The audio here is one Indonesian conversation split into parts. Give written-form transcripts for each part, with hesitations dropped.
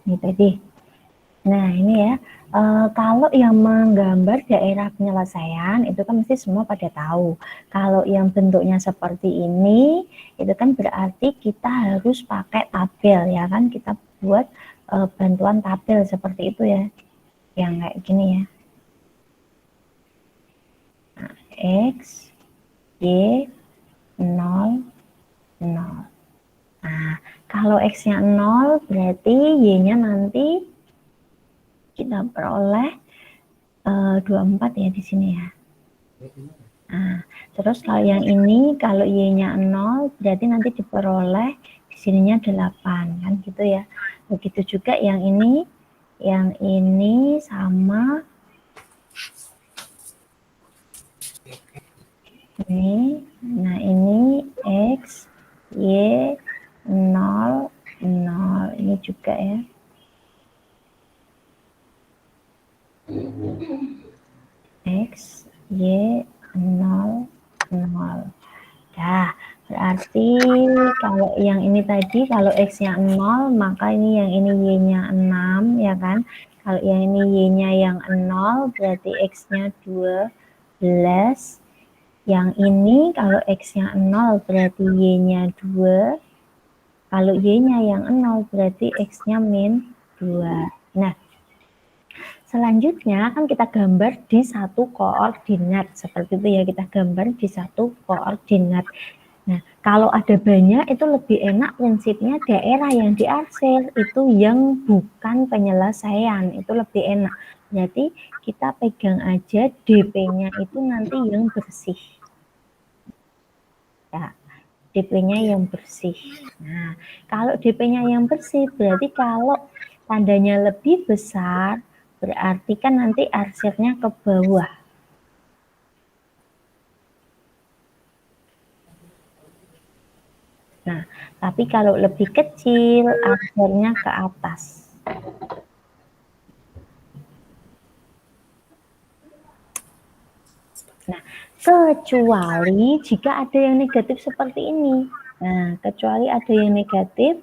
Ini tadi. Nah, ini ya. Kalau yang menggambar daerah penyelesaian itu kan mesti semua pada tahu. Kalau yang bentuknya seperti ini, itu kan berarti kita harus pakai tabel ya kan. Kita buat bantuan tabel seperti itu ya. Yang kayak gini ya. Nah, X, Y, 0, 0. Nah, kalau X-nya 0 berarti Y-nya nanti kita peroleh 24 ya di sini ya. Nah, terus kalau yang ini, kalau Y-nya 0, berarti nanti diperoleh di sininya 8, kan gitu ya. Begitu juga yang ini sama ini. Nah, ini X, Y, 0, 0. Ini juga ya. X, Y, 0, 0. Nah, berarti kalau yang ini tadi, kalau X-nya 0, maka ini yang ini Y-nya 6, ya kan? Kalau yang ini Y-nya yang 0, berarti X-nya 12. Yang ini kalau X-nya 0, berarti Y-nya 2. Kalau Y-nya yang 0, berarti X-nya min 2. Nah, selanjutnya kan kita gambar di satu koordinat. Seperti itu ya, kita gambar di satu koordinat. Nah, kalau ada banyak itu lebih enak prinsipnya daerah yang diarsir itu yang bukan penyelesaian, itu lebih enak. Jadi kita pegang aja DP-nya itu nanti yang bersih. Ya, DP-nya yang bersih. Nah, kalau DP-nya yang bersih berarti kalau tandanya lebih besar berarti kan nanti arsirnya ke bawah. Nah, tapi kalau lebih kecil, arsirnya ke atas. Nah, kecuali jika ada yang negatif seperti ini. Nah, kecuali ada yang negatif,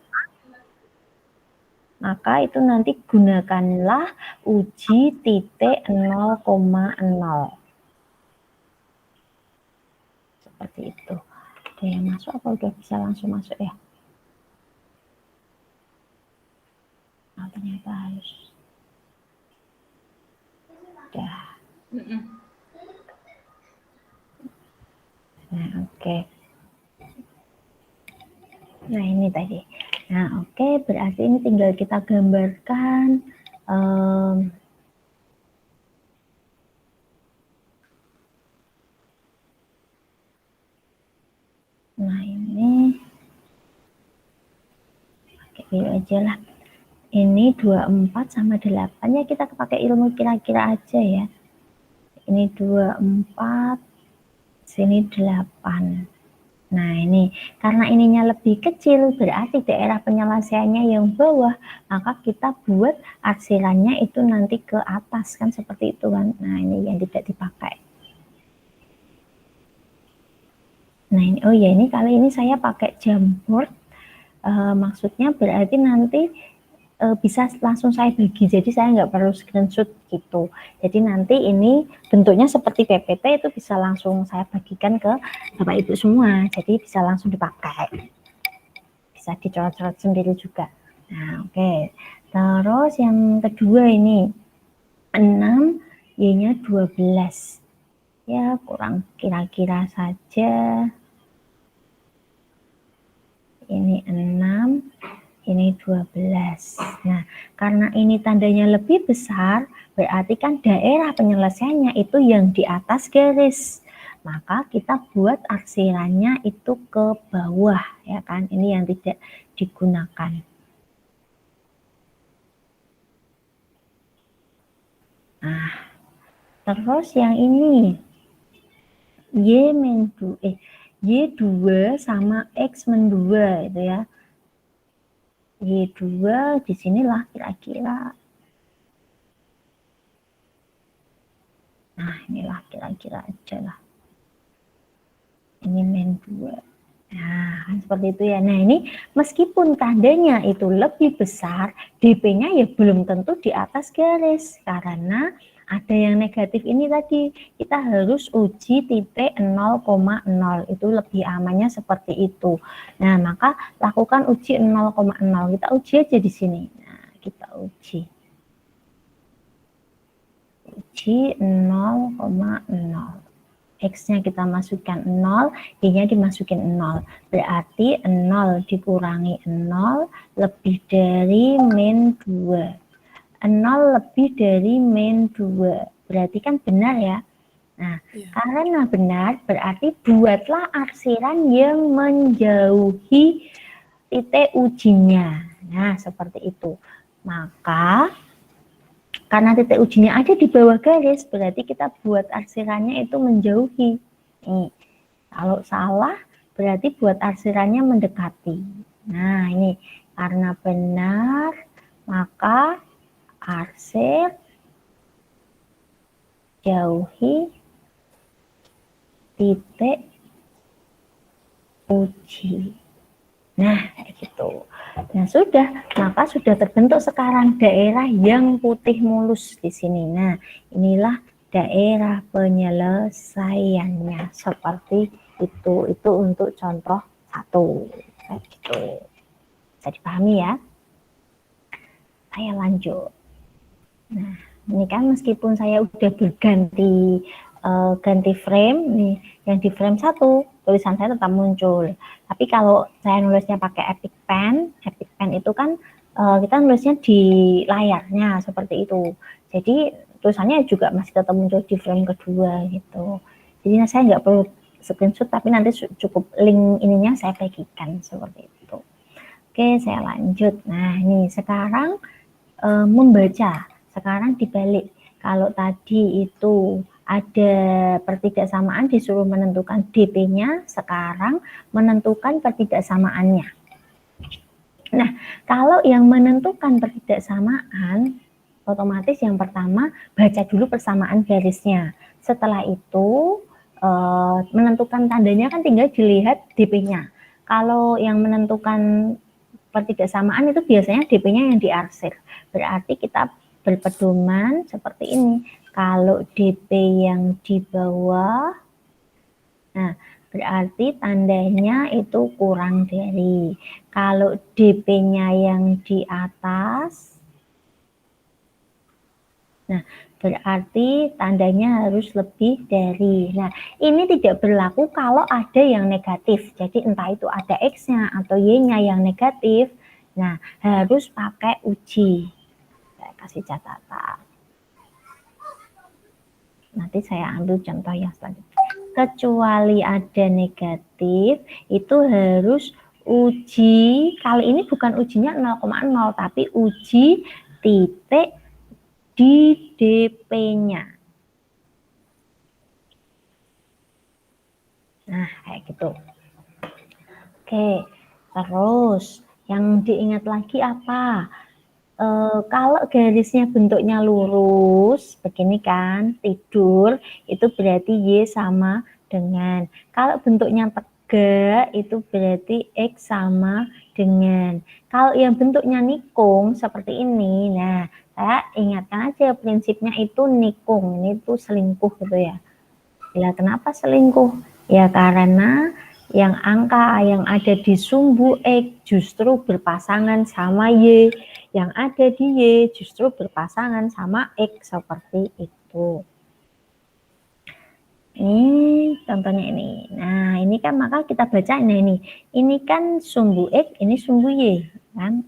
maka itu nanti gunakanlah uji titik 0,0. Seperti itu. Ada yang masuk apa udah bisa langsung masuk ya? Nah, ternyata harus. Udah. Nah, oke. Nah, ini tadi. Nah, oke, berarti ini tinggal kita gambarkan. Nah, ini pakai biru aja lah. Ini 24 sama 8 ya, kita pakai ilmu kira-kira aja ya. Ini 24, sini 8. Nah, ini karena ininya lebih kecil berarti daerah penyelesaiannya yang bawah, maka kita buat arsirannya itu nanti ke atas kan seperti itu kan. Nah, ini yang tidak dipakai. Nah, ini oh ya, ini kali ini saya pakai Jamboard. Maksudnya berarti nanti bisa langsung saya bagi, jadi saya nggak perlu screenshot gitu. Jadi nanti ini bentuknya seperti PPT, itu bisa langsung saya bagikan ke Bapak Ibu semua, jadi bisa langsung dipakai, bisa dicoret-coret sendiri juga. Nah, oke. Terus yang kedua ini 6, Y-nya 12 ya, kurang kira-kira saja. Ini 6, ini 12. Nah, karena ini tandanya lebih besar, berarti kan daerah penyelesaiannya itu yang di atas garis. Maka kita buat arsirannya itu ke bawah, ya kan? Ini yang tidak digunakan. Nah, terus yang ini Y2 sama X min 2 itu ya. Y2 di sinilah kira-kira. Nah, inilah kira-kira aja lah. Ini min 2. Nah, Nah, seperti itu ya. Nah, ini meskipun tandanya itu lebih besar, DP-nya ya belum tentu di atas garis. Karena ada yang negatif ini tadi. Kita harus uji titik 0,0. Itu lebih amannya seperti itu. Nah, maka lakukan uji 0,0. Kita uji aja di sini. Nah, kita uji. Uji 0,0. X-nya kita masukkan 0, Y-nya dimasukin 0. Berarti 0 dikurangi 0 lebih dari min 2. 0 lebih dari min 2. Berarti kan benar ya? Nah, karena benar berarti buatlah arsiran yang menjauhi titik ujinya. Nah, seperti itu. Maka karena titik ujinya ada di bawah garis, berarti kita buat arsirannya itu menjauhi. Nih, kalau salah, berarti buat arsirannya mendekati. Nah, ini karena benar, maka arsir jauhi titik uji. Nah, kayak gitu. Nah, sudah, maka sudah terbentuk sekarang daerah yang putih mulus di sini. Nah, inilah daerah penyelesaiannya seperti itu. Itu untuk contoh 1. Kayak gitu. Bisa dipahami ya? Saya lanjut. Nah, ini kan meskipun saya udah berganti ganti frame nih, yang di frame 1 tulisan saya tetap muncul. Tapi kalau saya nulisnya pakai Epic Pen itu kan kita nulisnya di layarnya seperti itu. Jadi tulisannya juga masih tetap muncul di frame kedua gitu. Jadi saya nggak perlu screenshot, tapi nanti cukup link ininya saya bagikan seperti itu. Oke, saya lanjut. Nah, ini sekarang membaca. Sekarang dibalik. Kalau tadi itu ada pertidaksamaan disuruh menentukan DP-nya, sekarang menentukan pertidaksamaannya. Nah, kalau yang menentukan pertidaksamaan, otomatis yang pertama baca dulu persamaan garisnya. Setelah itu menentukan tandanya kan tinggal dilihat DP-nya. Kalau yang menentukan pertidaksamaan itu biasanya DP-nya yang diarsir. Berarti kita berpedoman seperti ini. Kalau DP yang di bawah, nah berarti tandanya itu kurang dari. Kalau DP-nya yang di atas, nah berarti tandanya harus lebih dari. Nah, ini tidak berlaku kalau ada yang negatif. Jadi entah itu ada X-nya atau Y-nya yang negatif, nah harus pakai uji. Saya kasih catatan. Nanti saya ambil contoh yang selanjutnya. Kecuali ada negatif, itu harus uji, kali ini bukan ujinya 0,0, tapi uji titik di DP-nya. Nah, kayak gitu. Oke, terus yang diingat lagi apa? Kalau garisnya bentuknya lurus, begini kan, tidur, itu berarti Y sama dengan. Kalau bentuknya tegak, itu berarti X sama dengan. Kalau yang bentuknya nikung, seperti ini, nah, saya ingatkan aja prinsipnya itu nikung, ini tuh selingkuh gitu ya. Bila kenapa selingkuh? Ya karena yang angka yang ada di sumbu X justru berpasangan sama Y, yang ada di Y justru berpasangan sama X, seperti itu. Ini contohnya ini. Nah, ini kan maka kita baca, nah ini kan sumbu X, ini sumbu Y, kan?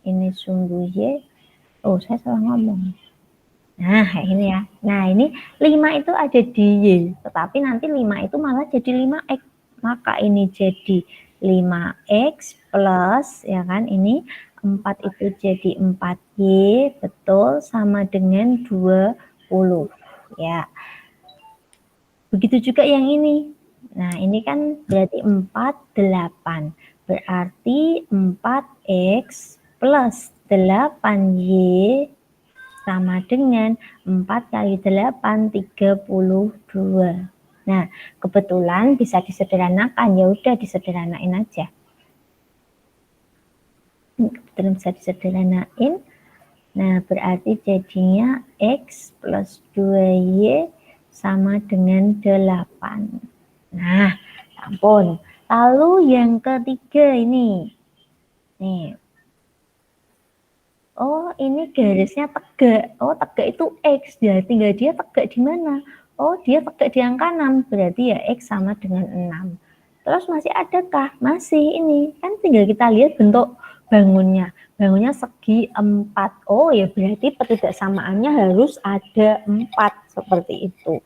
Ini sumbu Y. Oh, saya salah ngomong. Nah, ini ya. Nah, ini 5 itu ada di Y, tetapi nanti 5 itu malah jadi 5X. Maka ini jadi 5X plus, ya kan, ini 4 itu jadi 4Y, betul, sama dengan 20. Ya. Begitu juga yang ini. Nah, ini kan berarti 4, 8. Berarti 4X plus 8Y sama dengan 4 kali 8, 32. Nah, kebetulan bisa disederhanakan, ya udah disederhanain aja. Kebetulan bisa disederhanain. Nah, berarti jadinya X plus 2Y sama dengan 8. Nah, ampun. Lalu yang ketiga ini. Nih. Oh, ini garisnya tegak. Oh, tegak itu X. Ya, tinggal dia tegak di mana? Oh, dia tegak di angka 6. Berarti ya X sama dengan 6. Terus masih adakah? Masih ini. Kan tinggal kita lihat bentuk bangunnya. Bangunnya segi 4. Oh ya berarti pertidaksamaannya harus ada 4 seperti itu.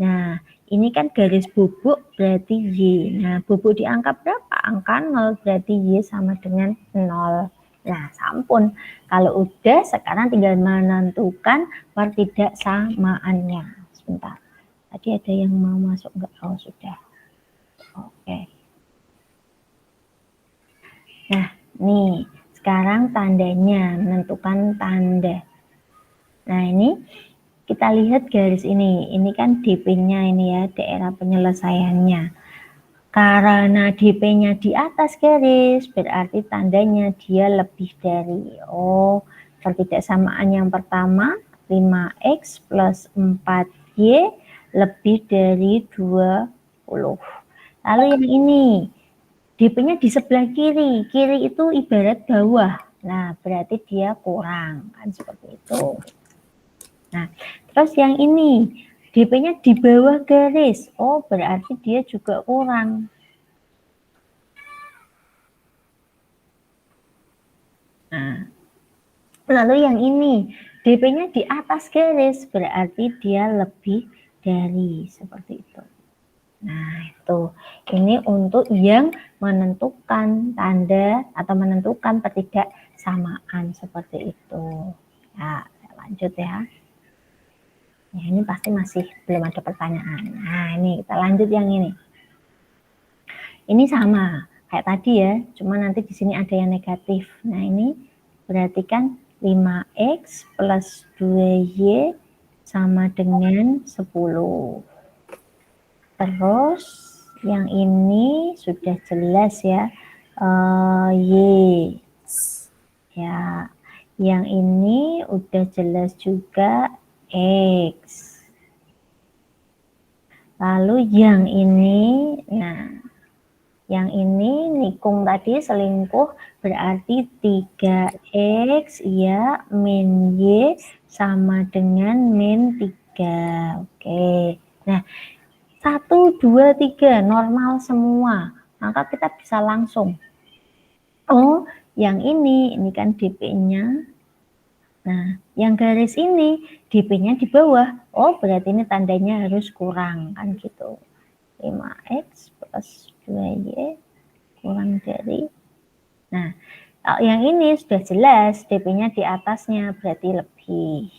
Nah, ini kan garis bubuk berarti Y. Nah, bubuk di angka berapa? Angka 0 berarti Y sama dengan 0. Nah, sampun. Kalau udah sekarang tinggal menentukan pertidaksamaannya. Sebentar. Tadi ada yang mau masuk enggak? Oh, sudah. Oke. Nah, nih, sekarang tandanya, menentukan tanda. Nah, ini kita lihat garis ini. Ini kan DP-nya ini ya, daerah penyelesaiannya. Karena DP-nya di atas garis, berarti tandanya dia lebih dari. Oh, pertidaksamaan yang pertama, 5X plus 4Y lebih dari 20. Lalu yang ini, DP-nya di sebelah kiri. Kiri itu ibarat bawah. Nah, berarti dia kurang. Kan seperti itu. Nah, terus yang ini, DP-nya di bawah garis. Oh, berarti dia juga kurang. Nah, lalu yang ini, DP-nya di atas garis. Berarti dia lebih dari. Seperti itu. Nah, itu. Ini untuk yang menentukan tanda atau menentukan pertidaksamaan seperti itu. Ya, lanjut ya. Ya, ini pasti masih belum ada pertanyaan. Nah, ini kita lanjut yang ini. Ini sama kayak tadi ya, cuma nanti di sini ada yang negatif. Nah, ini berarti kan 5X plus 2Y sama dengan 10. Terus yang ini sudah jelas ya, Y. Ya, yang ini udah jelas juga X. Lalu yang ini, nah, yang ini nikung tadi selingkuh berarti 3X ya min Y sama dengan min 3. Oke. Nah, 1, 2, 3 normal semua. Maka kita bisa langsung. Oh, yang ini kan DP-nya. Nah, yang garis ini DP-nya di bawah. Oh, berarti ini tandanya harus kurang kan gitu. 5X plus 2Y kurang dari. Nah, yang ini sudah jelas DP-nya di atasnya berarti lebih.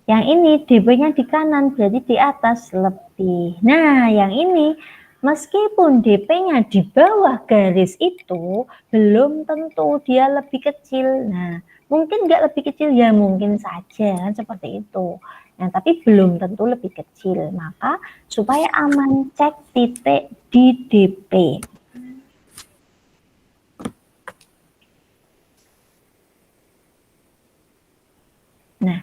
Yang ini DP-nya di kanan berarti di atas lebih. Nah, yang ini meskipun DP-nya di bawah garis itu belum tentu dia lebih kecil. Nah, mungkin nggak lebih kecil ya mungkin saja kan seperti itu. Nah, tapi belum tentu lebih kecil. Maka supaya aman cek titik di DP. Nah,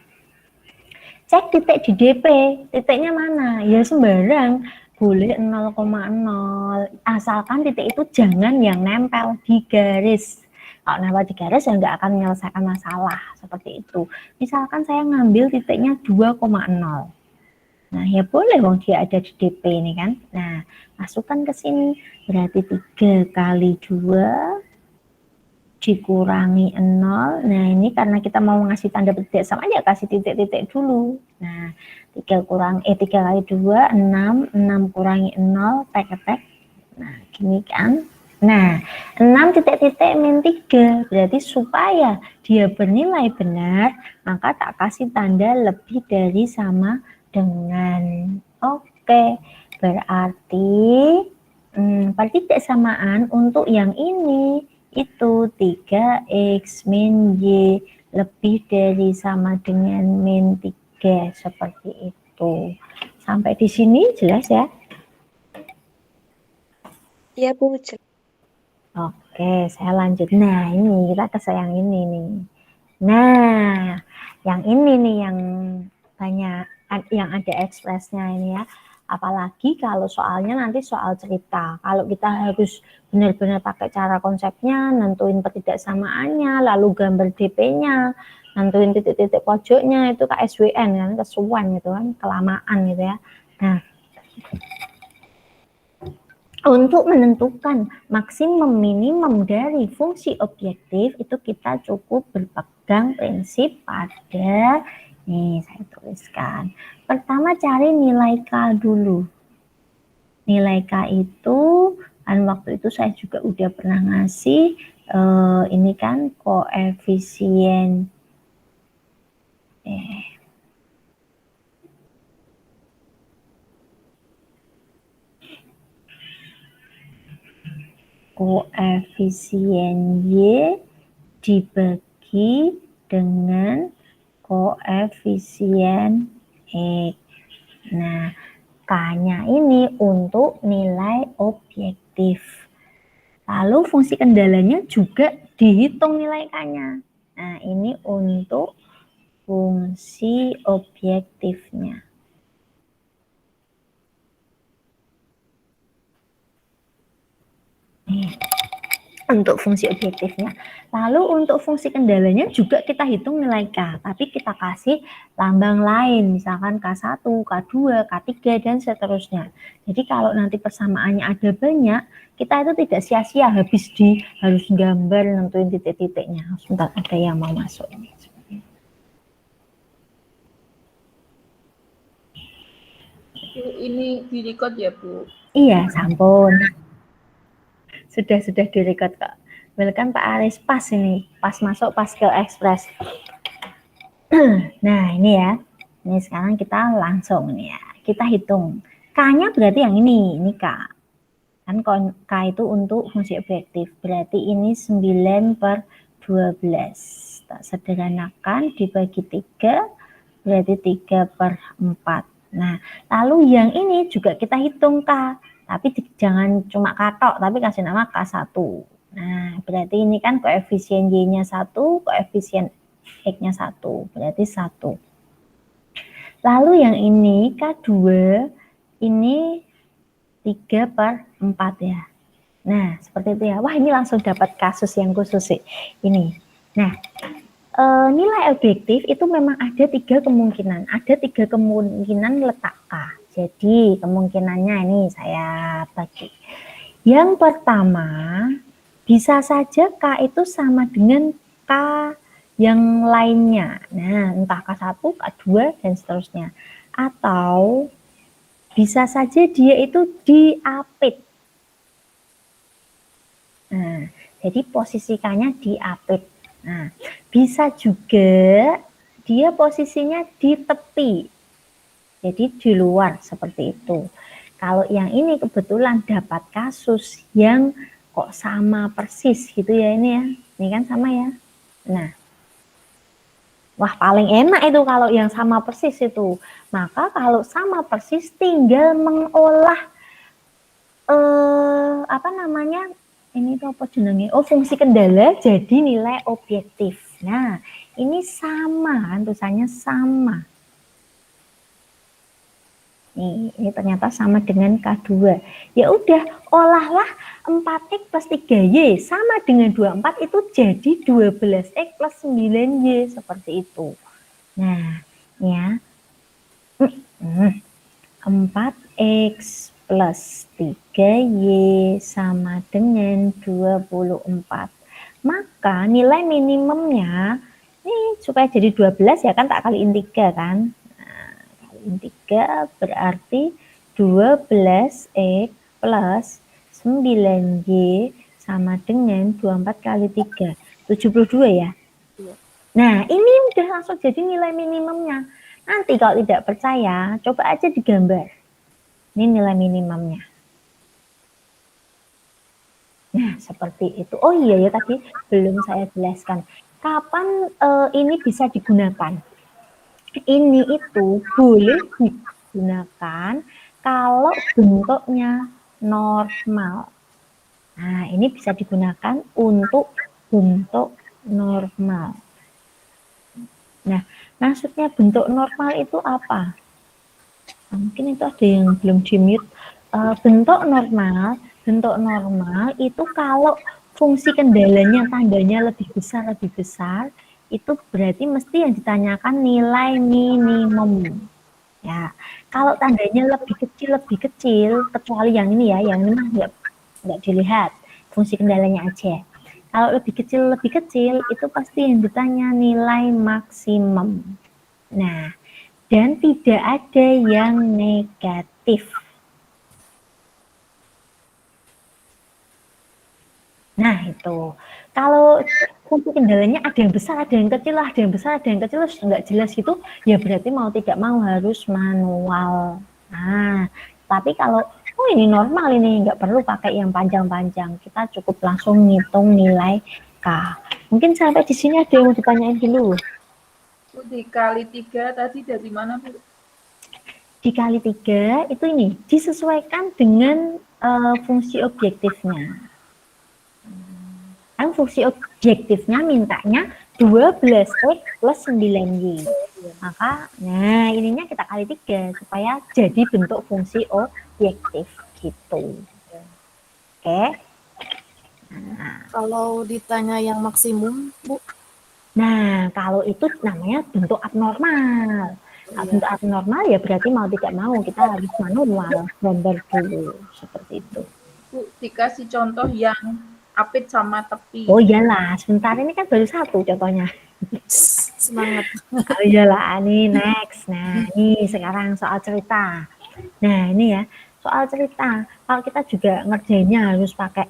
cek titik di DP, titiknya mana? Ya sembarang, boleh 0,0, asalkan titik itu jangan yang nempel di garis. Kalau nempel di garis ya nggak akan menyelesaikan masalah, seperti itu. Misalkan saya ngambil titiknya 2,0. Nah, ya boleh wong dia ada di DP ini kan. Nah, masukkan ke sini, berarti 3 kali 2 dikurangi 0. Nah, ini karena kita mau ngasih tanda pertidaksama ya kasih titik-titik dulu. Nah, 3 kali 2 6, 6 kurangi 0 tek-tek. Nah, gini kan. Nah, 6 titik-titik min 3 berarti supaya dia bernilai benar, maka tak kasih tanda lebih dari sama dengan. Oke, berarti pertidaksamaan untuk yang ini itu 3X min Y lebih dari sama dengan min 3 seperti itu. Sampai di sini jelas ya? Iya Bu. Oke, saya lanjut. Nah, ini kita ke yang ini nih. Nah, yang ini nih yang banyak, yang ada ekspresnya ini ya. Apalagi kalau soalnya nanti soal cerita. Kalau kita harus benar-benar pakai cara konsepnya, nentuin ketidaksamaannya, lalu gambar DP-nya, nentuin titik-titik pojoknya, itu KSWN kan, kesuwan gitu kan, kelamaan gitu ya. Nah, untuk menentukan maksimum minimum dari fungsi objektif itu kita cukup berpegang prinsip pada, nih saya tuliskan. Pertama cari nilai K dulu. Nilai K itu kan waktu itu saya juga udah pernah ngasih ini kan koefisien koefisien Y dibagi dengan koefisien X. Nah, K-nya ini untuk nilai objektif. Lalu fungsi kendalanya juga dihitung nilai K-nya. Nah, ini untuk fungsi objektifnya. Nih, untuk fungsi objektifnya. Lalu untuk fungsi kendalanya juga kita hitung nilai K, tapi kita kasih lambang lain, misalkan K1, K2, K3, dan seterusnya. Jadi kalau nanti persamaannya ada banyak, kita itu tidak sia-sia habis harus gambar nentuin titik-titiknya. Sebentar, ada yang mau masuk ini. Ini di-record ya, Bu? Iya, sampun. Sudah di-record kok. Welcome Pak Aris, pas ini, pas masuk pas ke Express. Nah, ini ya. Ini sekarang kita langsung nih ya. Kita hitung. K-nya berarti yang ini K. Kan K itu untuk fungsi objektif. Berarti ini 9/12. Tak sederhanakan dibagi 3, berarti 3/4. Nah, lalu yang ini juga kita hitung K. Tapi jangan cuma K tok, tapi kasih nama K1. Nah, berarti ini kan koefisien Y-nya 1, koefisien X-nya 1, berarti 1. Lalu yang ini K2, ini 3/4 ya. Nah, seperti itu ya. Wah, ini langsung dapat kasus yang khusus sih. Ini. Nah, nilai objektif itu memang ada 3 kemungkinan. Ada 3 kemungkinan letak K. Jadi, kemungkinannya ini saya bagi. Yang pertama, bisa saja K itu sama dengan K yang lainnya. Nah, entah K1, K2, dan seterusnya. Atau bisa saja dia itu diapit. Nah, jadi posisi K-nya diapit. Nah, bisa juga dia posisinya di tepi. Jadi di luar seperti itu. Kalau yang ini kebetulan dapat kasus yang kok sama persis gitu ya ini ya. Ini kan sama ya. Nah, wah paling enak itu kalau yang sama persis itu. Maka kalau sama persis tinggal mengolah apa namanya? Ini tuh apa jenenge? Oh, fungsi kendala jadi nilai objektif. Nah, ini sama kan tulisannya sama. Nih, ini ternyata sama dengan K2. Ya udah, olahlah 4X plus 3Y sama dengan 24 itu jadi 12X plus 9Y seperti itu. Nah, ya. 4X plus 3Y sama dengan 24. Maka nilai minimumnya, ini supaya jadi 12 ya kan tak kaliin 3 kan. Nah, kaliin 3 berarti 12X plus 9Y sama dengan 24 kali 3. 72 ya. Nah, ini udah langsung jadi nilai minimumnya. Nanti kalau tidak percaya, coba aja digambar. Ini nilai minimumnya. Nah, seperti itu. Oh iya ya, tadi belum saya jelaskan. Kapan ini bisa digunakan? Ini itu boleh digunakan kalau bentuknya normal. Nah, ini bisa digunakan untuk bentuk normal. Nah, maksudnya bentuk normal itu apa? Mungkin itu ada yang belum di-mute. Bentuk normal itu kalau fungsi kendalanya tandanya lebih besar, itu berarti mesti yang ditanyakan nilai minimum. Ya, kalau tandanya lebih kecil, kecuali yang ini ya, yang ini mah nggak dilihat, fungsi kendalanya aja. Kalau lebih kecil, itu pasti yang ditanya nilai maksimum. Nah, dan tidak ada yang negatif. Nah, itu. Kalau fungsi kendalanya ada yang besar, ada yang kecil, ada yang besar, ada yang kecil, nggak jelas gitu, ya berarti mau tidak mau harus manual. Nah, tapi kalau ini normal ini, nggak perlu pakai yang panjang-panjang. Kita cukup langsung ngitung nilai K. Mungkin sampai di sini ada yang mau ditanyain dulu. Bu, dikali 3 tadi dari mana, Bu? Dikali 3 itu ini disesuaikan dengan fungsi objektifnya. Kan fungsi objektifnya mintanya 12X plus 9Y. Maka, nah ininya kita kali 3 supaya jadi bentuk fungsi objektif gitu. Oke. Nah, kalau ditanya yang maksimum, Bu? Nah, kalau itu namanya bentuk abnormal. Nah, bentuk abnormal ya berarti mau tidak mau kita harus manual gambar dulu seperti itu. Bu, dikasih contoh yang apit sama tepi. Oh iyalah, sebentar ini kan baru satu contohnya. Semangat. Oh iyalah, nih next. Nah, ini sekarang soal cerita. Nah, ini ya, soal cerita. Kalau kita juga ngerjainnya harus pakai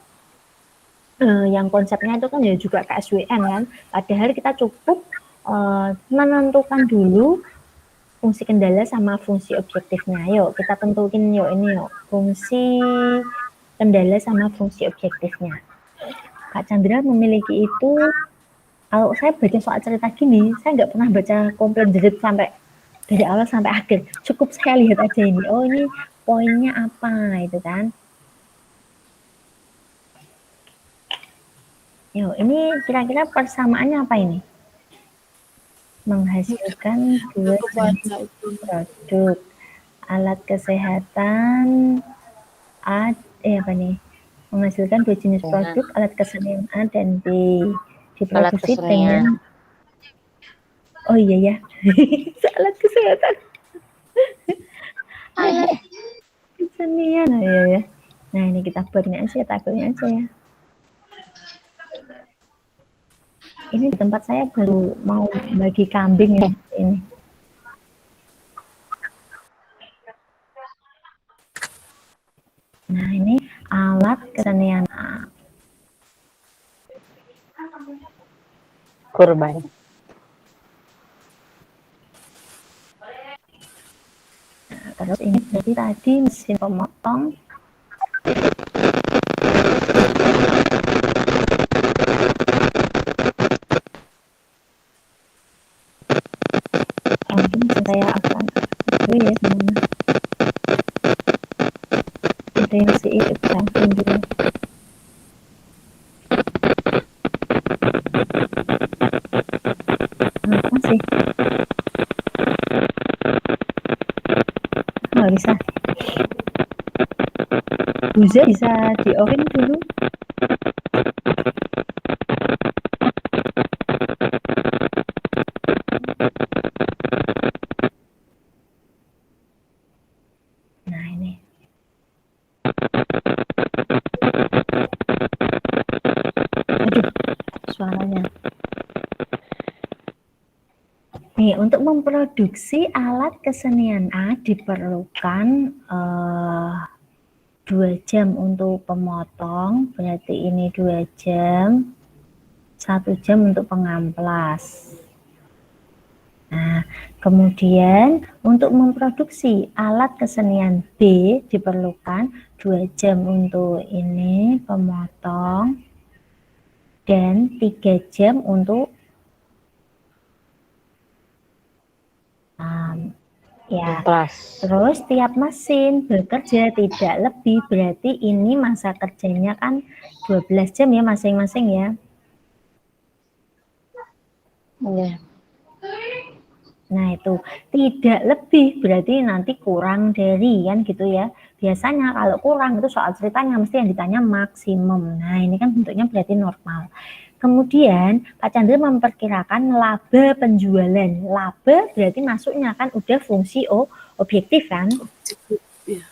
yang konsepnya itu kan ya juga KSWN kan. Padahal kita cukup menentukan dulu fungsi kendala sama fungsi objektifnya. Yuk, kita tentuin yuk ini yuk. Fungsi kendala sama fungsi objektifnya. Kak Chandra memiliki itu, kalau saya baca soal cerita gini, saya nggak pernah baca komplit sampai dari awal sampai akhir. Cukup saya lihat aja ini. Oh ini poinnya apa itu kan. Yuk, ini kira-kira persamaannya apa ini? Menghasilkan dua jenis produk. Alat kesehatan apa nih? Menghasilkan dua jenis produk, alat kesenian A dan B. Diproduksi dengan oh iya ya. Alat kesehatan. Alat kesenian. Oh iya ya. Nah, ini kita buatnya aja, tabelnya aja ya. Ini di tempat saya baru mau bagi kambing ya ini. Nah, ini alat kesenian A. Kurban. Nah, terus ini berarti tadi mesin pemotong. Mungkin saya akan dulu ya semuanya. Ada yang si itu samping juga. Apa sih? Nggak bisa. Buza bisa di-offin dulu. Nah ini. Aduh, suaranya. Nih, untuk memproduksi alat kesenian A diperlukan 2 jam untuk pemotong, berarti ini 2 jam, 1 jam untuk pengamplas. Nah, kemudian untuk memproduksi alat kesenian B diperlukan 2 jam untuk ini pemotong dan 3 jam untuk Ya. Plus. Terus tiap mesin bekerja tidak lebih, berarti ini masa kerjanya kan 12 jam ya masing-masing ya. Iya. Nah itu tidak lebih berarti nanti kurang dari kan gitu ya. Biasanya kalau kurang itu soal ceritanya mesti yang ditanya maksimum. Nah ini kan bentuknya berarti normal. Kemudian Pak Chandra memperkirakan laba penjualan. Laba berarti masuknya kan udah fungsi objektif kan. Iya.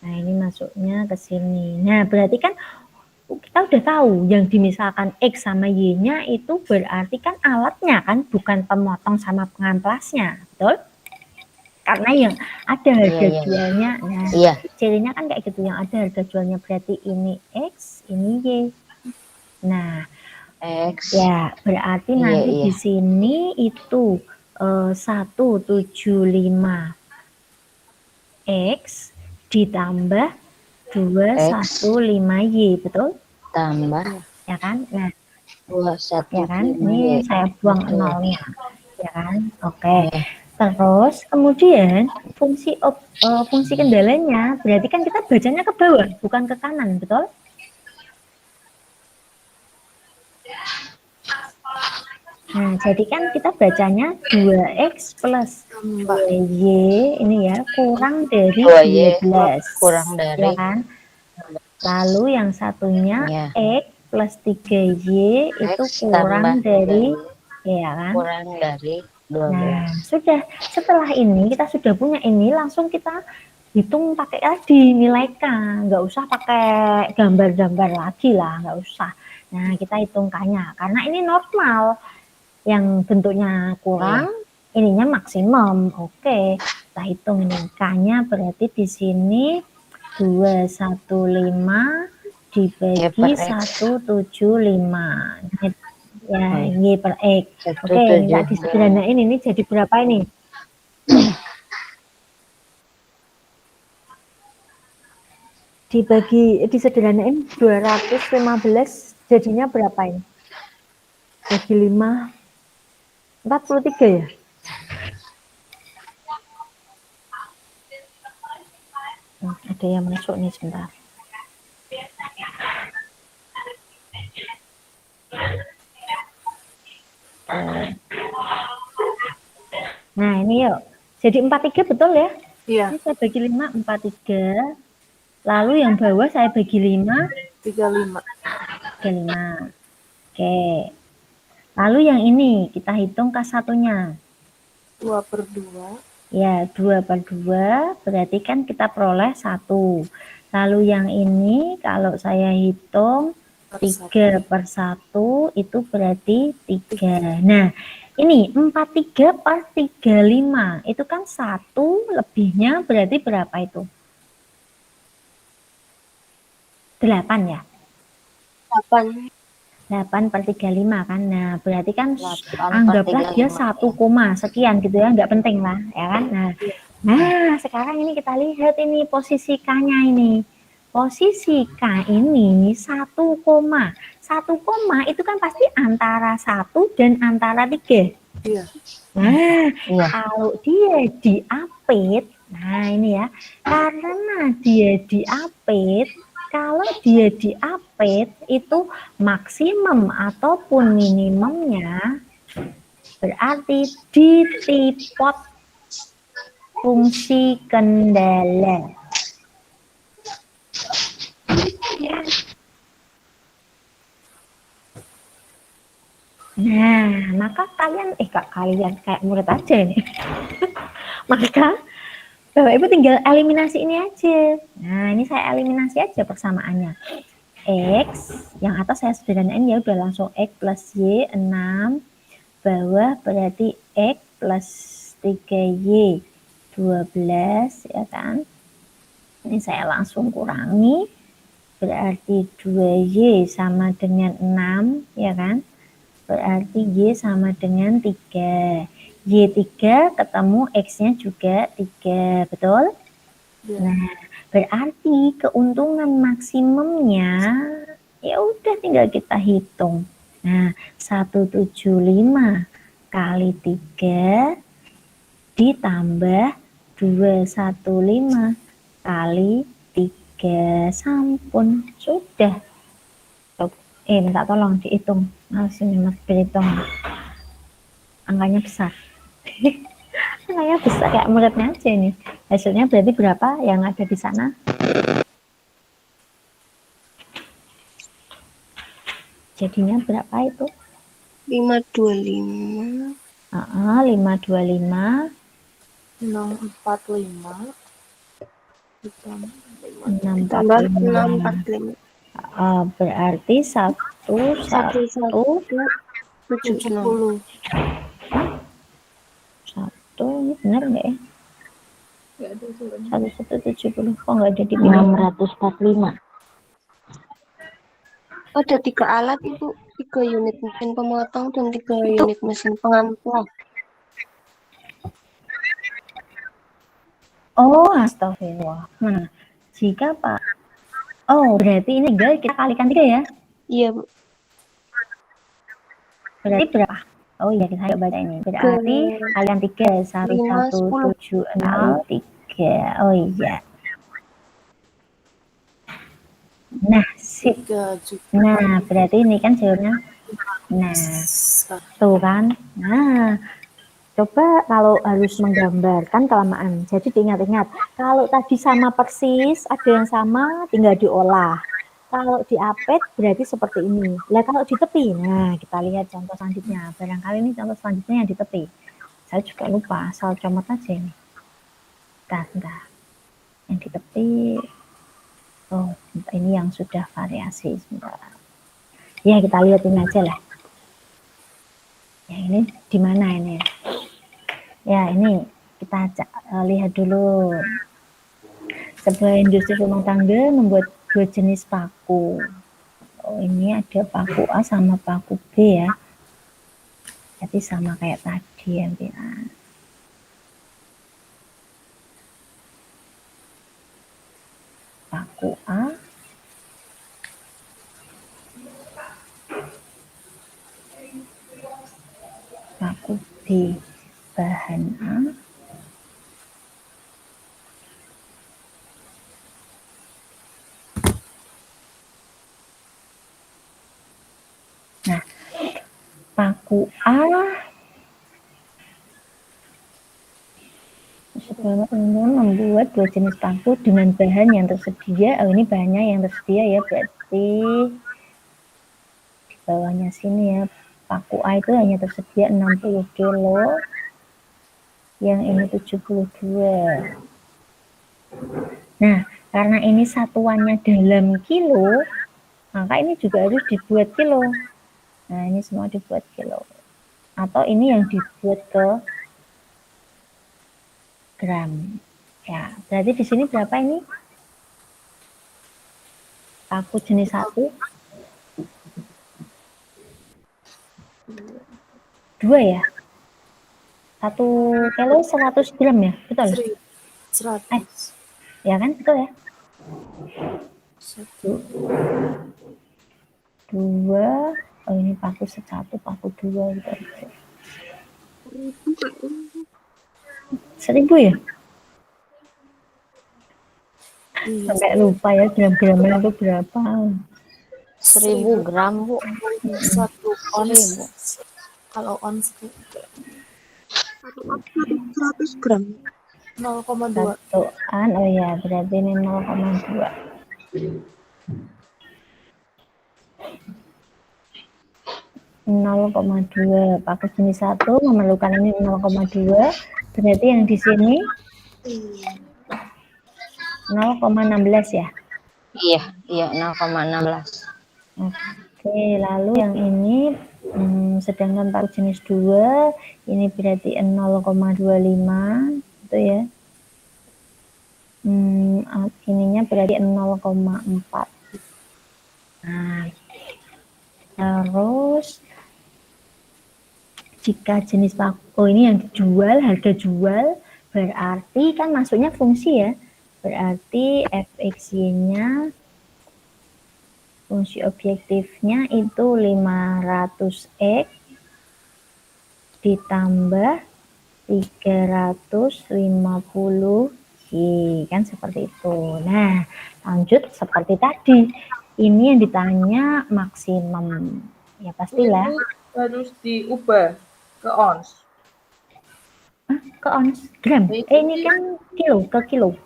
Nah ini masuknya ke sini. Nah berarti kan kita udah tahu yang dimisalkan X sama Y-nya itu berarti kan alatnya kan, bukan pemotong sama pengamplasnya, betul? Karena yang ada harga Iya. jualnya, nah Iya. cirinya kan kayak gitu, yang ada harga jualnya berarti ini X, ini Y. Nah, X. ya berarti Iya, nanti iya. di sini itu 175 X ditambah 215 Y, betul? Tambah Ya kan? Nah, 21 ya kan? Ini saya buang Betul. nolnya, ya kan? Oke. Iya. Terus kemudian fungsi kendalanya berarti kan kita bacanya ke bawah, bukan ke kanan, betul? Nah, jadi kan kita bacanya 2X plus 2Y ini ya, kurang dari 2Y 12. kurang dari Ya kan? Lalu yang satunya ya. X plus 3Y itu X kurang tambah dari, ya kan? kurang dari 12. Nah, sudah. Setelah ini kita sudah punya ini, langsung kita hitung pakai tadi nilai K, nggak usah pakai gambar-gambar lagi lah, nggak usah. Nah, kita hitung K-nya, karena ini normal, yang bentuknya kurang, ininya maksimum. Oke, kita hitung ini K-nya berarti di sini 215 dibagi 175. Ya, Y per X. Oke, nggak disederhanain ini jadi berapa ini? Disederhanain 215 jadinya berapa ini? Bagi 5, 43 ya? Ada yang masuk nih sebentar. Nah ini yuk, jadi 43 betul ya? Iya. Ini saya bagi 5, 43. Lalu yang bawah saya bagi 5, 35. 35. Oke. Lalu yang ini kita hitung K1-nya. 2/2. Ya, 2/2 berarti kan kita peroleh 1. Lalu yang ini kalau saya hitung 3/1 itu berarti 3. Nah, ini 43/35 itu kan 1 lebihnya berarti berapa itu? 8 ya? 8. 8/35 kan. Nah, berarti kan anggaplah dia 1, sekian gitu ya, nggak penting lah, ya kan. Nah, sekarang ini kita lihat ini posisi K-nya ini. Posisi K ini 1, 1, itu kan pasti antara 1 dan antara 3. Iya. Nah, kalau dia diapit, nah ini ya, karena dia diapit, kalau dia diapit itu maksimum ataupun minimumnya berarti ditipot fungsi kendala. Nah, maka kalian kayak murid aja ini. Maka Bapak Ibu tinggal eliminasi ini aja. Nah, ini saya eliminasi aja persamaannya. X, yang atas saya sederhanain ya udah langsung X plus Y 6, bawah berarti X plus 3Y 12 ya kan. Ini saya langsung kurangi, berarti 2Y sama dengan 6 ya kan. Berarti Y sama dengan 3. Y3 ketemu X-nya juga 3, betul? Ya. Nah, berarti keuntungan maksimumnya ya udah tinggal kita hitung. Nah, 175 kali 3 ditambah 215 kali 3 sampun. Sudah. Minta tolong dihitung. Harus ini mas berhitung. Angkanya besar. Angkanya besar kayak muridnya aja ini. Hasilnya berarti berapa yang ada di sana? Jadinya berapa itu? 525. 525 645 Tambah 645. 645. Berarti 1 1176. 70. ini benar nggak ya? Nggak ada turun. 1170 kok nggak ada di pinggir? 645. Ada 3 alat Ibu, 3 unit mesin pemotong dan 3 unit mesin pengamplas. Oh, astagfirullah. Mana? Jika Pak. Oh, berarti ini tinggal kita kalikan 3 ya? Iya Bu. Berarti berapa? Oh iya, kita baca ini. Berarti kalian 3, 1170 3. Oh iya. Nah, sip. 3 juta. Nah, berarti ini kan jawabnya. Nah, tuh kan. Nah, coba kalau harus menggambarkan kelamaan. Jadi diingat-ingat. Kalau tadi sama persis, ada yang sama, tinggal diolah. Kalau diapet berarti seperti ini. Nah, kalau di tepi, nah kita lihat contoh selanjutnya. Barangkali ini contoh selanjutnya yang di tepi. Saya juga lupa, asal comot aja ini. Bentar. Yang di tepi. Oh, ini yang sudah variasi. Sebentar. Ya, kita lihat ini aja lah. Ya, ini di mana ini? Ya, ini kita lihat dulu. Sebuah industri rumah tangga membuat 2 jenis paku. Oh, ini ada paku A sama paku B ya. Jadi sama kayak tadi ya, paku A paku B, bahan A paku A sebelumnya membuat 2 jenis paku dengan bahan yang tersedia. Oh, ini bahannya yang tersedia ya, berarti di bawahnya sini ya. Paku A itu hanya tersedia 60 kilo, yang ini 72. Nah, karena ini satuannya dalam kilo, maka ini juga harus dibuat kilo. Nah, ini semua dibuat kilo. Atau ini yang dibuat ke gram. Ya, berarti di sini berapa ini? Paku jenis 1. 2 ya? 1 kilo 100 gram ya? Betul? 100. Ya kan? Betul ya? 2. Oh, ini paku 1, paku 2 gitu. 1000 ya? Iya. Sampai lupa ya gram-gramnya itu berapa. 1000 gram Bu. 1 ons. Kalau ons 100 gram. 0,2. Satuan, oh ya berarti ini 0,2. Paku jenis 1 memerlukan ini 0,2. Berarti yang di sini 0,16 ya? Iya 0,16. Oke, lalu yang ini sedangkan paku jenis 2 ini berarti 0,25 itu ya. Ininya berarti 0,4. Nah, terus jika jenis paku ini yang dijual, harga jual, berarti kan masuknya fungsi ya. Berarti Fx-nya fungsi objektifnya itu 500x ditambah 5 350 J, kan seperti itu. Nah, lanjut seperti tadi. Ini yang ditanya maksimum. Ya pastilah. Itu harus diubah ke ons. Ke ons, gram. Ini kan kilo, ke kilo.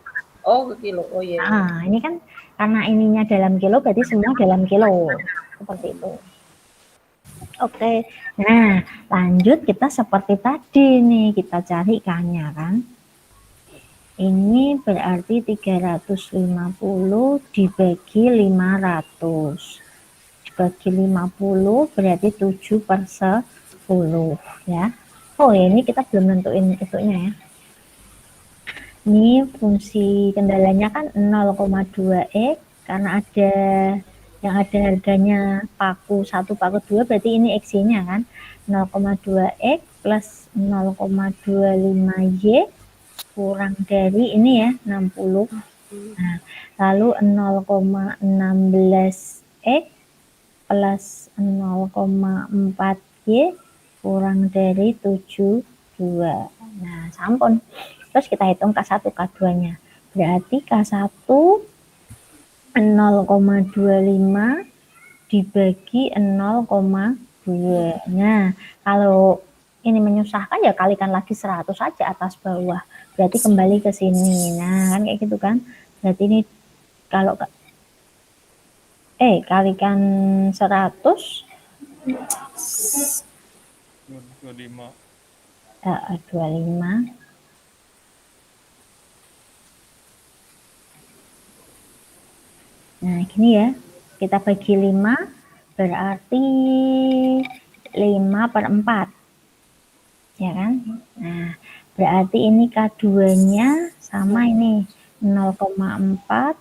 Oh, ke kilo. Oh iya. Nah, ini kan karena ininya dalam kilo, berarti semua dalam kilo. Seperti itu. Oke, nah lanjut kita seperti tadi nih, kita cari K-nya kan. Ini berarti 350 dibagi 500. Dibagi 50 berarti 7/10 ya. Oh ya, ini kita belum nentuin itunya ya. Ini fungsi kendalanya kan 0,2x, karena ada yang ada harganya paku 1 paku 2, berarti ini X-nya kan 0,2x plus 0,25y kurang dari ini ya 60. Nah, lalu 0,16x plus 0,4y kurang dari 72. Nah, sampun. Terus kita hitung K1, K2-nya. Berarti K1 0,25 dibagi 0,2. Nah, kalau ini menyusahkan ya kalikan lagi 100 saja atas bawah. Berarti kembali ke sini. Nah, kan kayak gitu kan. Berarti ini kalau kalikan 100 25. 25. Nah, gini ya. Kita bagi 5 berarti 5/4. Ya kan? Nah, berarti ini K2-nya sama ini 0,4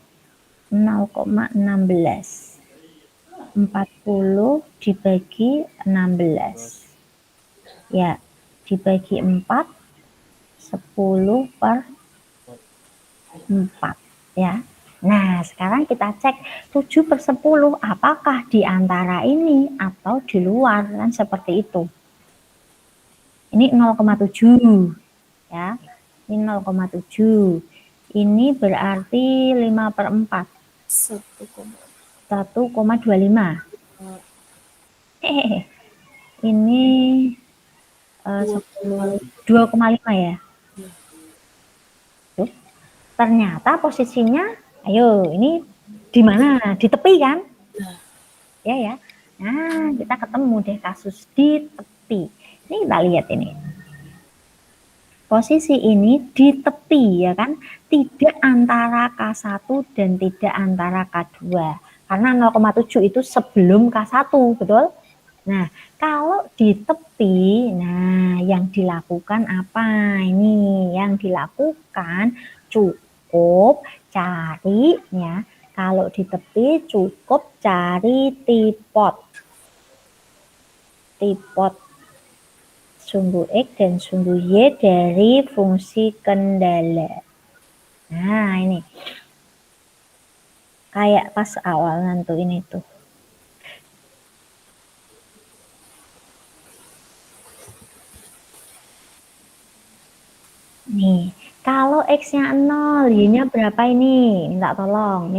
0,16. 40 dibagi 16. Ya, dibagi 4 10/4 ya. Nah, sekarang kita cek 7/10 apakah di antara ini atau di luar, kan seperti itu. Ini 0,7 ya. Ini 0,7. Ini berarti 5/4. 1,25. Ini 2,5 ya. Tuh. Ternyata posisinya, ayo ini di mana? Di tepi kan? Ya. Nah, kita ketemu deh kasus di tepi. Ini kita lihat ini. Posisi ini di tepi ya kan, tidak antara K1 dan tidak antara K2. Karena 0,7 itu sebelum K1, betul? Nah, kalau di tepi, nah yang dilakukan apa? Ini yang dilakukan cukup cari ya. Kalau di tepi cukup cari tipot. Tipot sumbu X dan sumbu Y dari fungsi kendala. Nah, ini. Kayak pas awal nentuin itu. Nih, kalau X-nya 0, Y-nya berapa ini? Minta tolong.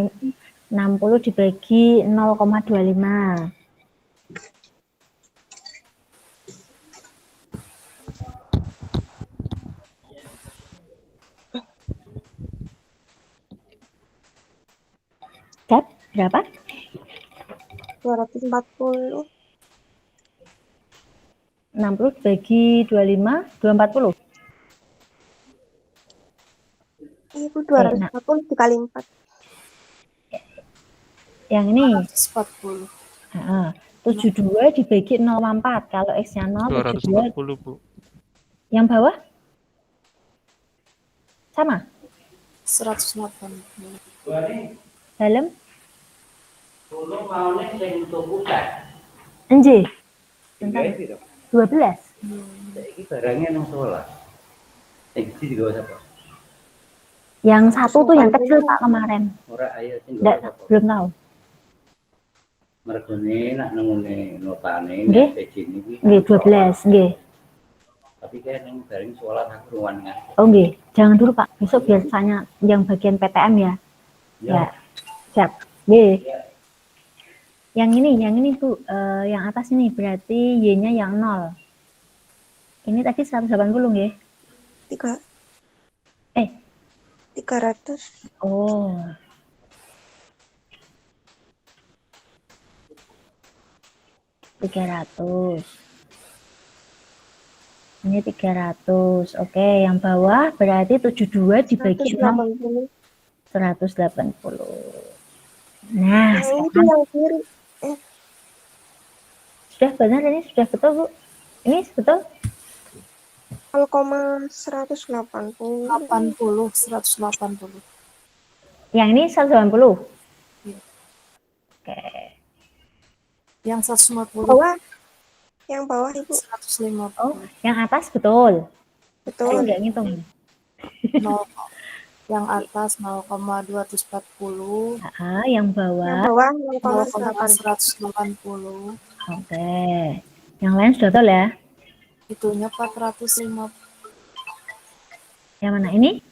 60 dibagi 0,25. Berapa? 240. 60 dibagi 25, 240. Ibu 240 dikali 4. Yang ini 140. 72 dibagi 0,4. Kalau X-nya 0, 72. 240, Bu. Yang bawah? Sama? 180. Dalam? Enje. 12. Ini barangnya nang sekolah. Iki juga apa? Yang satu tuh yang kecil Pak kemarin. Ora ayo sing Belum tahu. Mergone nak nengone notane Nggih. peci niki. Nggih 12, nggih. Tapi kan yang bareng sekolah aku ruan kan. Oh nggih, jangan dulu Pak. Besok biar tanya yang bagian PTM ya. Ya, siap. Nggih. Yang ini Bu, yang atas ini berarti Y-nya yang 0. Ini tadi 180 nggih? 300. Oh. $300. Ini 300. Oke, yang bawah berarti 72 dibagi 6, 180. 180. Nah, Yang ini tuh sekarang yang kiri. sudah benar ini, sudah betul Bu. Ini betul? 0,180. 180. Yang ini 180. Iya. Oke. Yang 150. Yang bawah Ibu. 150. Oh, yang atas betul. Saya Betul. nggak ngitung. 0, yang atas 0,240. Yang Yang bawah. bawah 0,180. Oke. Yang lain sudah betul ya? Itunya 450. Yang mana ini?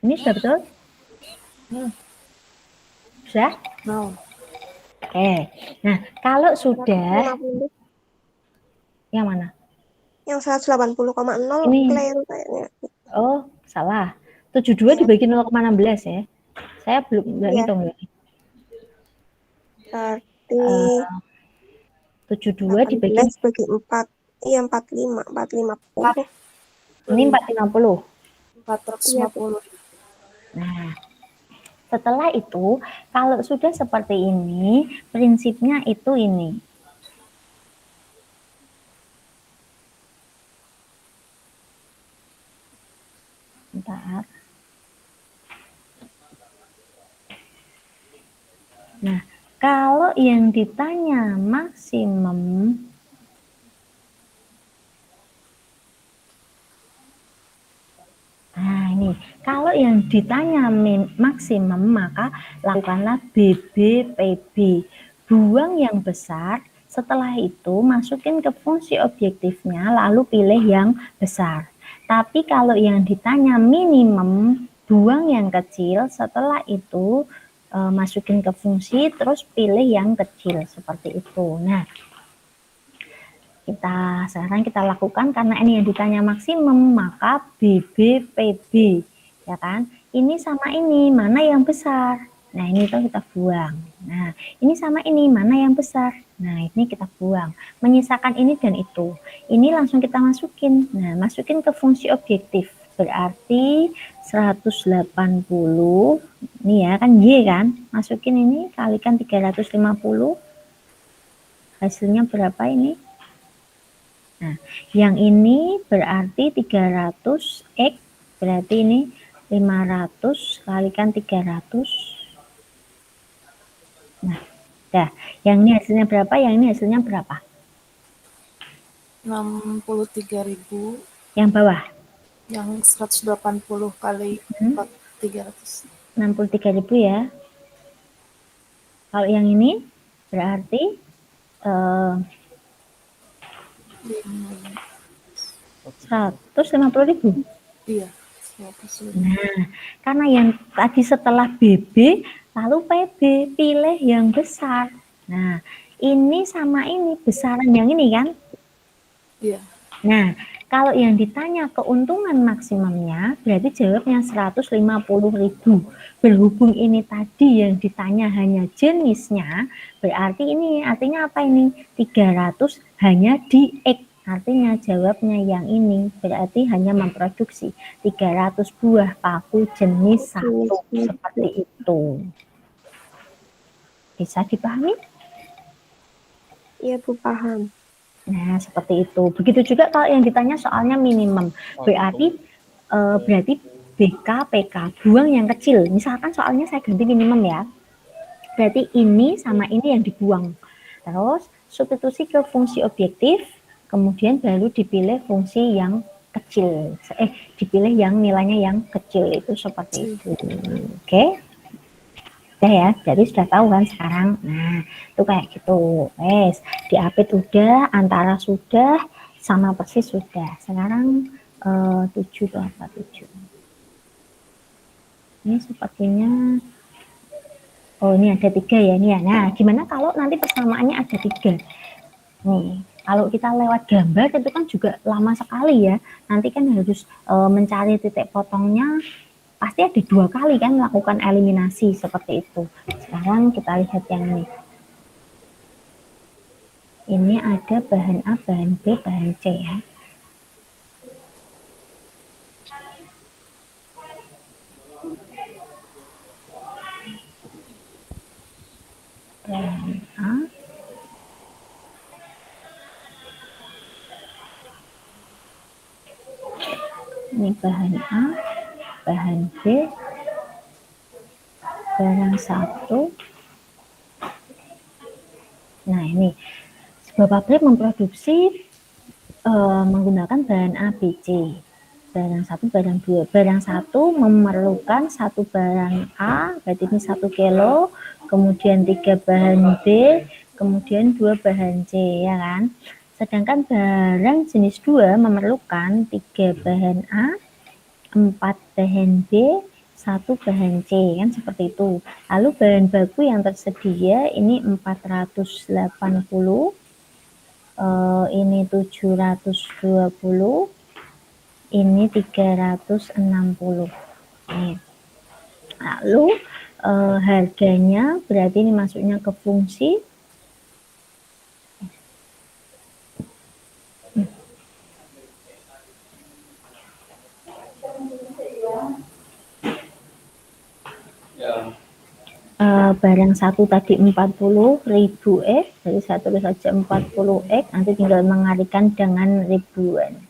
Ini sudah betul? Sudah? No. Oke. Nah, kalau sudah, 150. yang mana? Yang 180,0 Ini. keliru kayaknya. Oh, salah. 72 dibagi 0,16 ya. Saya belum nggak Iya. ngitung ya. Berarti 72 dibagi 18 bagi 4. Iya, 45. 450. ini 450. 450. Nah, setelah itu kalau sudah seperti ini, prinsipnya itu ini. Bentar. Nah, kalau yang ditanya maksimum, nah ini, kalau yang ditanya maksimum, maka lakukanlah BB-PB. Buang yang besar, setelah itu masukin ke fungsi objektifnya, lalu pilih yang besar. Tapi kalau yang ditanya minimum, buang yang kecil, setelah itu masukin ke fungsi, terus pilih yang kecil, seperti itu. Nah, sekarang kita lakukan karena ini yang ditanya maksimum, maka BB-PB, ya kan? Ini sama ini, mana yang besar? Nah, ini tuh kita buang. Nah, ini sama ini, mana yang besar? Nah, ini kita buang. Menyisakan ini dan itu. Ini langsung kita masukin. Nah, masukin ke fungsi objektif. Berarti 180, ini ya kan Y kan? Masukin ini, kalikan 350. Hasilnya berapa ini? Nah, yang ini berarti 300 X, berarti ini 500 kalikan 300. Nah, dah. Yang ini hasilnya berapa? Yang ini hasilnya berapa? 63.000. Yang bawah? Yang 180 kali 300. 63.000 ya. Kalau yang ini berarti 150.000. Iya. 150. Nah, karena yang tadi setelah BB, lalu PB, pilih yang besar. Nah, ini sama ini, besaran yang ini kan? Iya. Nah, kalau yang ditanya keuntungan maksimumnya, berarti jawabnya 150.000. Berhubung ini tadi yang ditanya hanya jenisnya, berarti ini artinya apa ini? 300 hanya di X. Artinya jawabnya yang ini, berarti hanya memproduksi 300 buah paku jenis 1, seperti itu. Bisa dipahami? Iya, Bu, paham. Nah, seperti itu. Begitu juga kalau yang ditanya soalnya minimum. Berarti BK, PK, buang yang kecil. Misalkan soalnya saya ganti minimum ya. Berarti ini sama ini yang dibuang. Terus substitusi ke fungsi objektif, kemudian baru dipilih fungsi yang kecil. Dipilih yang nilainya yang kecil, itu seperti itu. Oke. Udah ya, berarti sudah tahu kan sekarang. Nah, itu kayak gitu. Wes, diapit udah, antara sudah, sama persis sudah. Sekarang 7 atau apa 7. Ini sepertinya, oh ini ada 3 ya ini ya. Nah, gimana kalau nanti persamaannya ada 3? Nih, kalau kita lewat gambar itu kan juga lama sekali ya. Nanti kan harus mencari titik potongnya. Pasti ada 2 kali kan melakukan eliminasi seperti itu. Sekarang kita lihat yang ini. Ini ada bahan A, bahan B, bahan C ya. Bahan A, ini bahan A, bahan B, barang 1. Nah ini, sebuah pabrik memproduksi menggunakan bahan A, B, C. Barang 1, barang 2. Barang 1 memerlukan 1 barang A, berarti ini 1 kilo, kemudian 3 bahan B, kemudian 2 bahan C, ya kan? Sedangkan barang jenis 2 memerlukan 3 bahan A, 4 bahan B, 1 bahan C, kan seperti itu. Lalu bahan baku yang tersedia ini 480, ini 720, ini 360. Nih. Lalu harganya berarti ini masuknya ke fungsi. Barang 1 tadi 40.000 X, jadi saya tulis saja 40 X, nanti tinggal mengalikan dengan ribuan.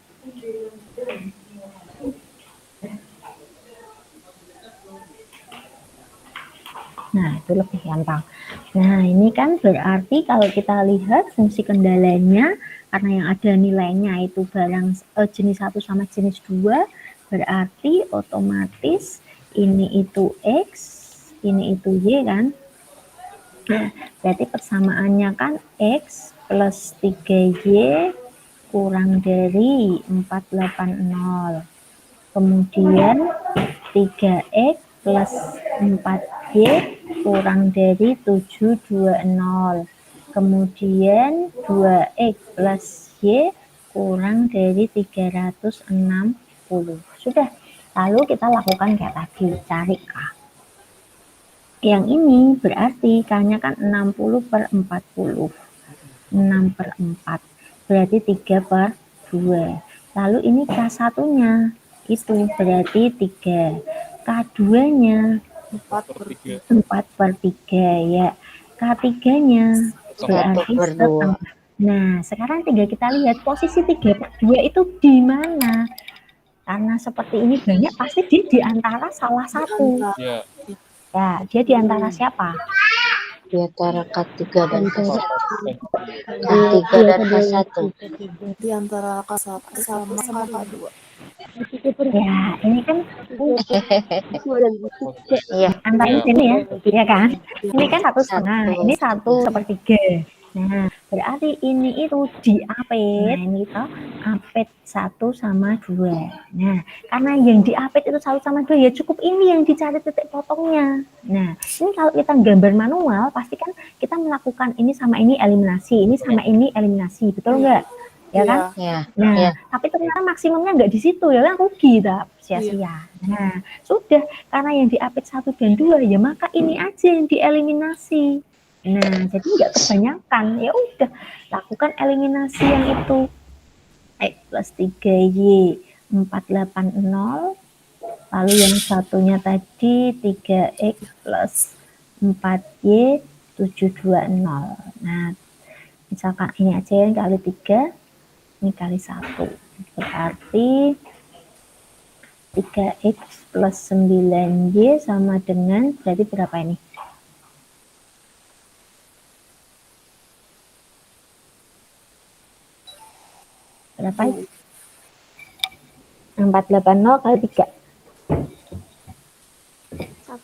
Nah, itu lebih gampang. Nah, ini kan berarti kalau kita lihat fungsi kendalanya, karena yang ada nilainya itu barang jenis 1 sama jenis 2, berarti otomatis ini itu X, ini itu Y kan. Nah, berarti persamaannya kan X plus 3Y kurang dari 480. Kemudian 3X plus 4Y kurang dari 720. Kemudian 2X plus Y kurang dari 360. Sudah. Lalu kita lakukan kayak tadi, cari K. Yang ini berarti K-nya kan 60/40. 6/4. Berarti 3/2. Lalu ini K1-nya. Itu berarti 3. K2-nya 4/3 ya. K3-nya berarti setengah. Nah, sekarang tinggal kita lihat posisi 3/2 itu di mana. Karena seperti ini banyak, pasti dia di antara salah satu. Ya. Ya, dia di antara siapa? Di antara K3 dan K1. K3 dan K1. Di antara K1 sama K2. Ya, ini kan Iya. antara Iya. sini ya, ya kan? Ini kan 1,5, Satu. ini 1/3. Nah, berarti ini itu diapit. Nah, ini itu apit 1 sama 2. Nah, karena yang diapit itu 1 sama 2, ya cukup ini yang dicari titik potongnya. Nah, ini kalau kita gambar manual, pasti kan kita melakukan ini sama ini eliminasi, ini sama ini eliminasi, betul nggak? Ya kan? Ya. Nah, Ya. tapi ternyata maksimumnya nggak di situ, ya kan, rugi, sia-sia. Nah, sudah, karena yang diapit 1 dan 2, ya maka ini aja yang dieliminasi. Nah, jadi nggak kebanyakan, ya udah, lakukan eliminasi yang itu. X plus 3Y 480, lalu yang satunya tadi 3X plus 4Y 720. Nah, misalkan ini aja yang kali 3, ini kali 1, berarti 3X plus 9Y sama dengan, berarti berapa ini? Berapa? 480 kali 3.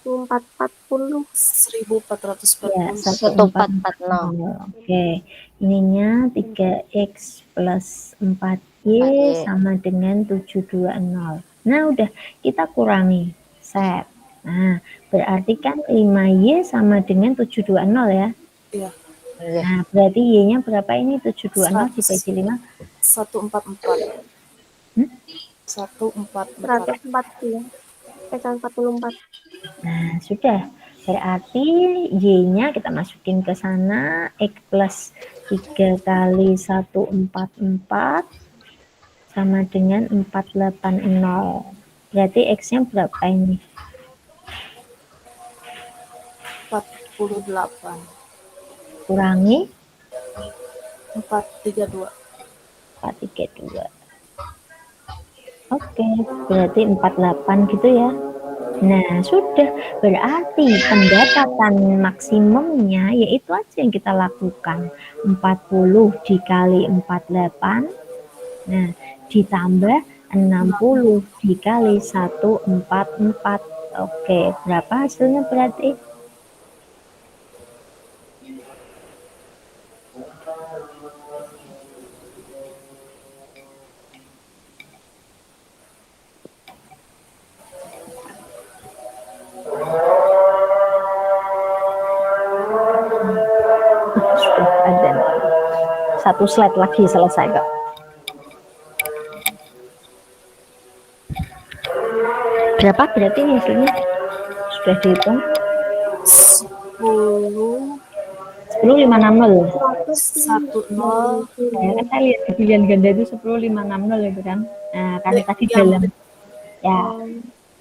1440. 1440. Ya, 1440. Oke, ininya 3x plus 4y 4Y. sama dengan 720. Nah, udah kita kurangi. Set. Nah, berarti kan 5y sama dengan 720 ya. Iya. Iya. Nah, berarti y-nya berapa ini? 720 dibagi 5. 144. Hmm? 144. 140. 144. Nah, sudah. Berarti y-nya kita masukin ke sana. X plus 3 kali 144 sama dengan 480. Berarti x-nya berapa ini? 48. Kurangi 432. 432. Oke, berarti 48 gitu ya. Nah, sudah. Berarti pendapatan maksimumnya yaitu aja yang kita lakukan. 40 dikali 48. Nah, ditambah 60 dikali 144. Oke, berapa hasilnya berarti? Sudah ada. Satu slide lagi selesai kok. Berapa berarti ini hasilnya? Sudah dihitung? 10 10,560. 10. Ya, kan saya lihat di pilihan ganda itu 10,560 itu kan. Nah, karena tadi dalam ya.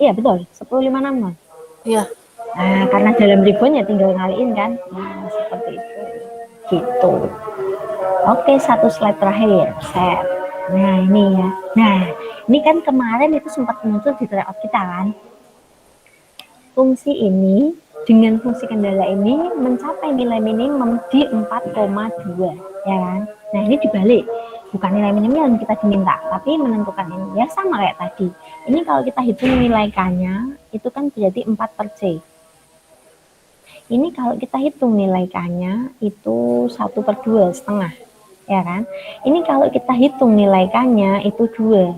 Iya betul, 10,560. Iya. Nah, karena dalam ribuan ya tinggal ngaliin kan. Nah, seperti itu. Gitu. Oke, satu slide terakhir. Set. Nah, ini ya. Nah, ini kan kemarin itu sempat muncul di tryout kita kan. Fungsi ini dengan fungsi kendala ini mencapai nilai minimum di 4,2 ya kan. Nah, ini dibalik. Bukan nilai minimum yang kita diminta, tapi menentukan ini. Ya sama kayak tadi. Ini kalau kita hitung nilai K-nya, itu kan berarti 4 per C. Ini kalau kita hitung nilai K-nya, itu 1 per 2, setengah. Ya kan? Ini kalau kita hitung nilai K-nya, itu 2.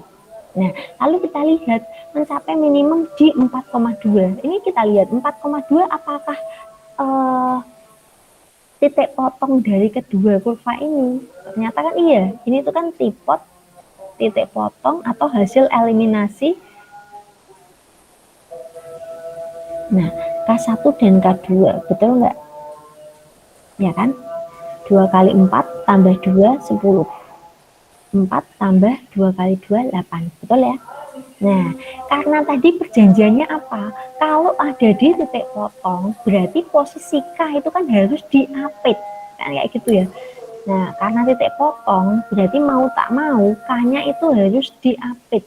Nah, lalu kita lihat mencapai minimum di 4,2. Ini kita lihat 4,2 apakah titik potong dari kedua kurva ini? Ternyata kan iya, ini tuh kan tipot, titik potong atau hasil eliminasi. Nah, K1 dan K2, betul nggak? Ya kan? 2 kali 4 tambah 2, 10. 4 tambah 2 kali 2, 8. Betul ya? Nah, karena tadi perjanjiannya apa? Kalau ada di titik potong, berarti posisi K itu kan harus diapit. Kan kayak gitu ya. Nah, karena titik potong, berarti mau tak mau, K-nya itu harus diapit.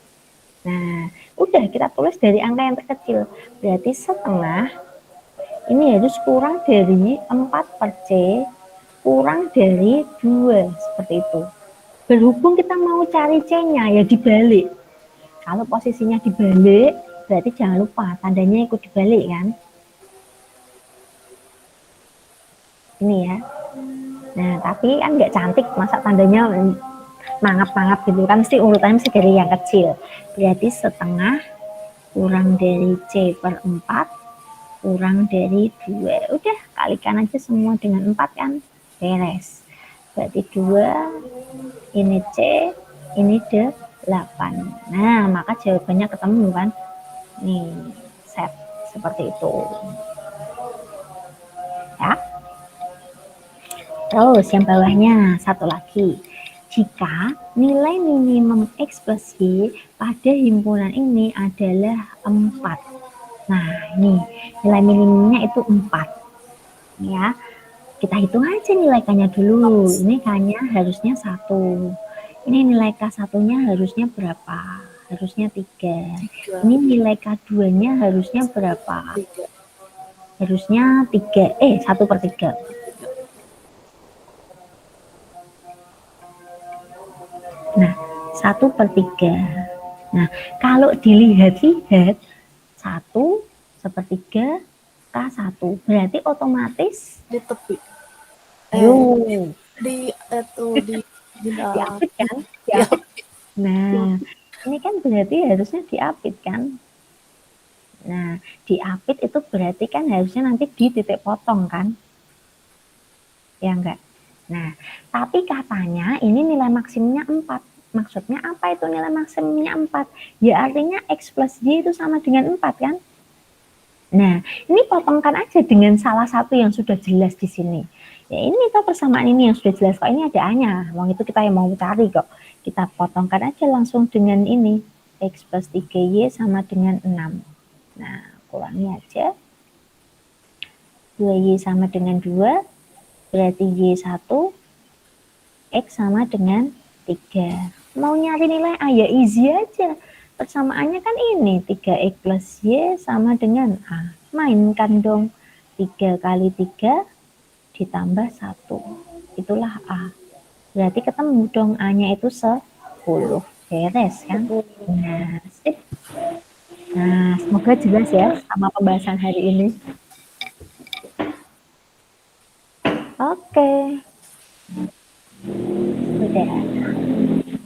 Nah, udah kita tulis dari angka yang terkecil. Berarti setengah, ini harus kurang dari 4 per C, kurang dari 2, seperti itu. Berhubung kita mau cari C-nya, ya dibalik. Kalau posisinya dibalik, berarti jangan lupa tandanya ikut dibalik kan. Ini ya. Nah, tapi kan nggak cantik, masa tandanya mangap-mangap gitu kan, mesti urutannya mesti dari yang kecil. Berarti setengah kurang dari C per 4 kurang dari 2. Udah, kalikan aja semua dengan 4 kan, beres. Berarti 2, ini C, ini D, 8. Nah, maka jawabannya ketemu kan. Nih, set seperti itu. Ya. Terus yang bawahnya satu lagi. Jika nilai minimum X plus Y pada himpunan ini adalah 4. Nah, ini nilai minimumnya itu 4. Ya. Kita hitung aja nilai K-nya dulu. Ini K-nya harusnya 1. Ini nilai K1-nya harusnya berapa? Harusnya 3. Ini nilai K2-nya harusnya berapa? 3. Harusnya 3. 1 per 3. Nah, 1 per 3. Nah, kalau dilihat-lihat, 1 sepertiga K1. Berarti otomatis Di tepi. Di diapit kan? Diapit. Nah, ini kan berarti harusnya diapit kan? Nah, diapit itu berarti kan harusnya nanti di titik potong kan? Ya enggak? Nah, tapi katanya ini nilai maksimumnya 4. Maksudnya apa itu nilai maksimumnya 4? Ya artinya X plus Y itu sama dengan 4 kan? Nah, ini potongkan aja dengan salah satu yang sudah jelas di sini. Ya ini tuh persamaan ini yang sudah jelas kok, ini ada A-nya. Wong itu kita yang mau cari kok. Kita potongkan aja langsung dengan ini. X plus 3Y sama dengan 6. Nah, kurangi aja. 2Y sama dengan 2. Berarti Y1. X sama dengan 3. Mau nyari nilai A ya easy aja. Persamaannya kan ini. 3X plus Y sama dengan A. Mainkan dong. 3 kali 3 ditambah 1. Itulah A. Berarti ketemu dong A-nya itu 10. Beres kan? Nah, sip. Nah, semoga jelas ya sama pembahasan hari ini. Oke. Udah.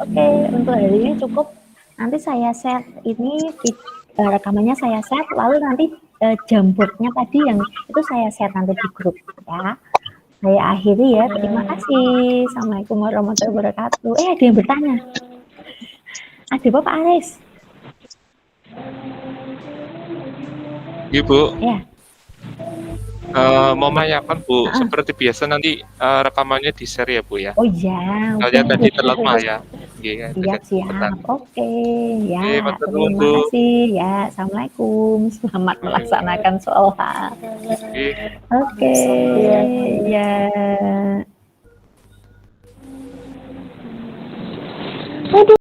Oke, untuk hari ini cukup. Nanti saya share ini rekamannya saya share, lalu nanti Jamboardnya tadi yang itu saya share nanti di grup ya. Saya akhiri ya. Terima kasih. Assalamualaikum warahmatullahi wabarakatuh. Ada yang bertanya. Ada Bapak Aris. Ibu, Ya. mau menanyakan Bu, seperti biasa nanti rekamannya di-share ya Bu ya. Oh iya. Kalian oke. tadi terlambat ya. Iya, Siap, siap. Oke, ya. Oke, matur nuwun, Terima Bu. kasih. Ya, assalamualaikum. Selamat melaksanakan sholat. Oke. Oke, ya. Waduh.